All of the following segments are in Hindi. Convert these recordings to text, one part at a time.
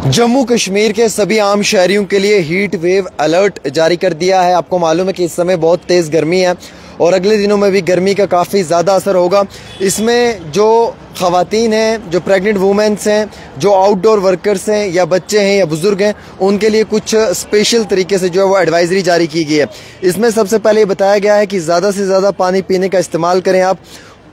जम्मू कश्मीर के सभी आम शहरियों के लिए हीट वेव अलर्ट जारी कर दिया है। आपको मालूम है कि इस समय बहुत तेज़ गर्मी है और अगले दिनों में भी गर्मी का काफ़ी ज़्यादा असर होगा। इसमें जो ख़वातीन हैं, जो प्रेग्नेंट वुमेन्स हैं, जो आउटडोर वर्कर्स हैं या बच्चे हैं या बुज़ुर्ग हैं, उनके लिए कुछ स्पेशल तरीके से जो है वो एडवाइजरी जारी की गई है। इसमें सबसे पहले बताया गया है कि ज़्यादा से ज़्यादा पानी पीने का इस्तेमाल करें। आप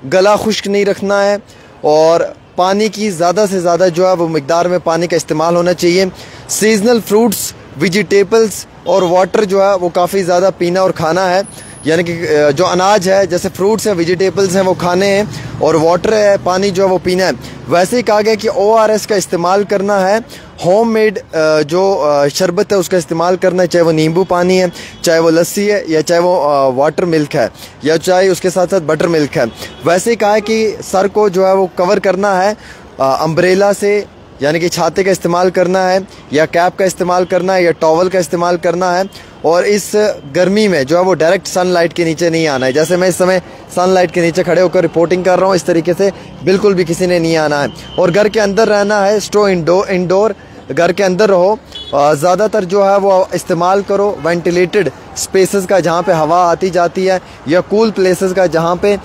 गला खुश्क नहीं रखना है और पानी की ज़्यादा से ज़्यादा जो है वो मिकदार में पानी का इस्तेमाल होना चाहिए। सीजनल फ्रूट्स, वेजिटेबल्स और वाटर जो है वो काफ़ी ज़्यादा पीना और खाना है। यानी कि जो अनाज है, जैसे फ्रूट्स हैं, वेजिटेबल्स हैं, वो खाने हैं और वाटर है, पानी जो है वो पीना है। वैसे ही कहा गया कि ORS का इस्तेमाल करना है। होम मेड जो शरबत है उसका इस्तेमाल करना है, चाहे वो नींबू पानी है, चाहे वो लस्सी है, या चाहे वो वाटर मिल्क है, या चाहे उसके साथ साथ बटर मिल्क है। वैसे ही कहा है कि सर को जो है वो कवर करना है अम्ब्रेला से, यानी कि छाते का इस्तेमाल करना है, या कैप का इस्तेमाल करना है, या टॉवल का इस्तेमाल करना है। और इस गर्मी में जो है वो डायरेक्ट सनलाइट के नीचे नहीं आना है। जैसे मैं इस समय सनलाइट के नीचे खड़े होकर रिपोर्टिंग कर रहा हूँ, इस तरीके से बिल्कुल भी किसी ने नहीं आना है। और घर के अंदर रहना है, स्टो इंडोर घर के अंदर रहो। ज़्यादातर जो है वो इस्तेमाल करो वेंटिलेटेड स्पेसेस का, जहाँ पे हवा आती जाती है, या कूल प्लेसेस का, जहाँ पे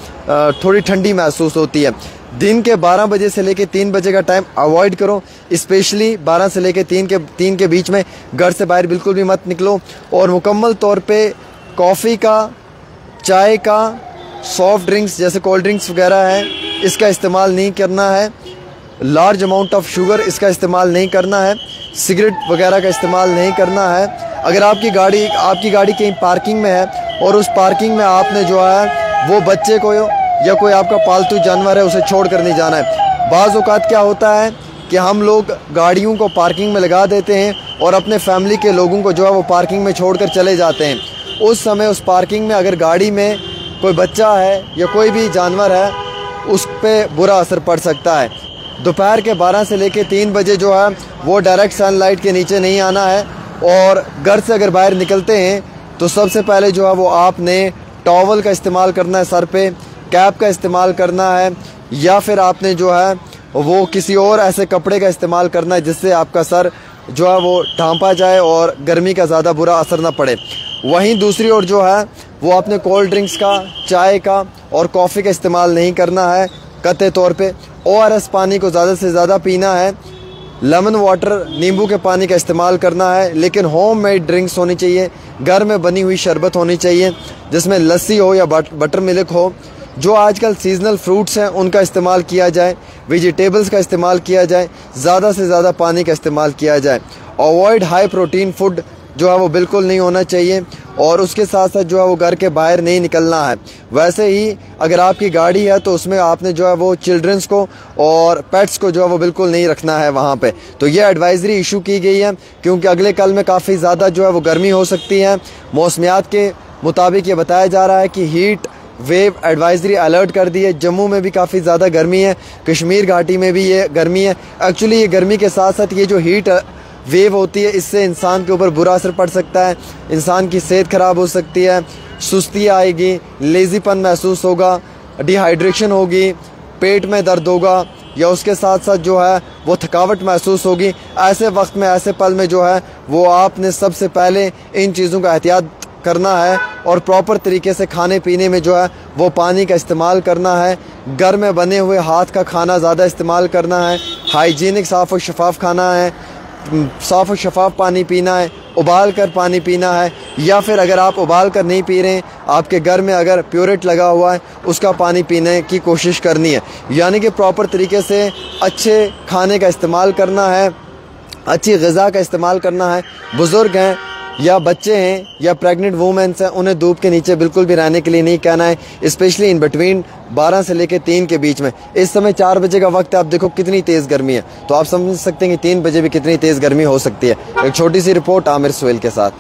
थोड़ी ठंडी महसूस होती है। दिन के 12 बजे से लेके 3 बजे का टाइम अवॉइड करो, स्पेशली 12 से लेके 3 के बीच में घर से बाहर बिल्कुल भी मत निकलो। और मुकम्मल तौर पे कॉफ़ी का, चाय का, सॉफ्ट ड्रिंक्स जैसे कोल्ड ड्रिंक्स वगैरह है, इसका इस्तेमाल नहीं करना है। लार्ज अमाउंट ऑफ शुगर इसका इस्तेमाल नहीं करना है। सिगरेट वगैरह का इस्तेमाल नहीं करना है। अगर आपकी गाड़ी कहीं पार्किंग में है और उस पार्किंग में आपने जो है वो बच्चे को या कोई आपका पालतू जानवर है उसे छोड़ कर नहीं जाना है। बाज़ औक़ात क्या होता है कि हम लोग गाड़ियों को पार्किंग में लगा देते हैं और अपने फैमिली के लोगों को जो है वो पार्किंग में छोड़ कर चले जाते हैं। उस समय उस पार्किंग में अगर गाड़ी में कोई बच्चा है या कोई भी जानवर है, उस पर बुरा असर पड़ सकता है। दोपहर के 12 से लेकर 3 बजे जो है वो डायरेक्ट सनलाइट के नीचे नहीं आना है। और घर से अगर बाहर निकलते हैं तो सबसे पहले जो है वो आपने टॉवल का इस्तेमाल करना है, सर पे कैप का इस्तेमाल करना है, या फिर आपने जो है वो किसी और ऐसे कपड़े का इस्तेमाल करना है जिससे आपका सर जो है वो ढांपा जाए और गर्मी का ज़्यादा बुरा असर ना पड़े। वहीं दूसरी ओर जो है वो आपने कोल्ड ड्रिंक्स का, चाय का और कॉफ़ी का इस्तेमाल नहीं करना है कतई तौर पे। ORS पानी को ज़्यादा से ज़्यादा पीना है। लेमन वाटर, नींबू के पानी का इस्तेमाल करना है, लेकिन होम मेड ड्रिंक्स होनी चाहिए। घर में बनी हुई शरबत होनी चाहिए जिसमें लस्सी हो या बटर मिल्क हो। जो आजकल सीजनल फ्रूट्स हैं उनका इस्तेमाल किया जाए, वेजिटेबल्स का इस्तेमाल किया जाए, ज़्यादा से ज़्यादा पानी का इस्तेमाल किया जाए। अवॉइड हाई प्रोटीन फूड जो है वो बिल्कुल नहीं होना चाहिए। और उसके साथ साथ जो है वो घर के बाहर नहीं निकलना है। वैसे ही अगर आपकी गाड़ी है तो उसमें आपने जो है वो चिल्ड्रंस को और पेट्स को जो है वो बिल्कुल नहीं रखना है वहाँ पे। तो ये एडवाइजरी इशू की गई है क्योंकि अगले कल में काफ़ी ज़्यादा जो है वो गर्मी हो सकती है। मौसमियात के मुताबिक ये बताया जा रहा है कि हीट वेव एडवाइजरी अलर्ट कर दी है। जम्मू में भी काफ़ी ज़्यादा गर्मी है, कश्मीर घाटी में भी ये गर्मी है। एक्चुअली ये गर्मी के साथ साथ ये जो हीट वेव होती है इससे इंसान के ऊपर बुरा असर पड़ सकता है। इंसान की सेहत ख़राब हो सकती है, सुस्ती आएगी, लेज़ीपन महसूस होगा, डिहाइड्रेशन होगी, पेट में दर्द होगा, या उसके साथ साथ जो है वो थकावट महसूस होगी। ऐसे वक्त में, ऐसे पल में जो है वो आपने सबसे पहले इन चीज़ों का एहतियात करना है और प्रॉपर तरीके से खाने पीने में जो है वो पानी का इस्तेमाल करना है। घर में बने हुए हाथ का खाना ज़्यादा इस्तेमाल करना है। हाइजीनिक, साफ़ और शफाफ खाना है, साफ़ और शफाफ पानी पीना है, उबाल कर पानी पीना है। या फिर अगर आप उबाल कर नहीं पी रहे हैं, आपके घर में अगर प्योरेट लगा हुआ है, उसका पानी पीने की कोशिश करनी है। यानी कि प्रॉपर तरीके से अच्छे खाने का इस्तेमाल करना है, अच्छी ग़िज़ा का इस्तेमाल करना है। बुज़ुर्ग हैं या बच्चे हैं या प्रेग्नेंट वुमेन्स हैं, उन्हें धूप के नीचे बिल्कुल भी रहने के लिए नहीं कहना है, स्पेशली इन बिटवीन 12 से लेकर 3 के बीच में। इस समय 4 बजे का वक्त है, आप देखो कितनी तेज़ गर्मी है, तो आप समझ सकते हैं कि 3 बजे भी कितनी तेज़ गर्मी हो सकती है। एक छोटी सी रिपोर्ट आमिर सुहेल के साथ।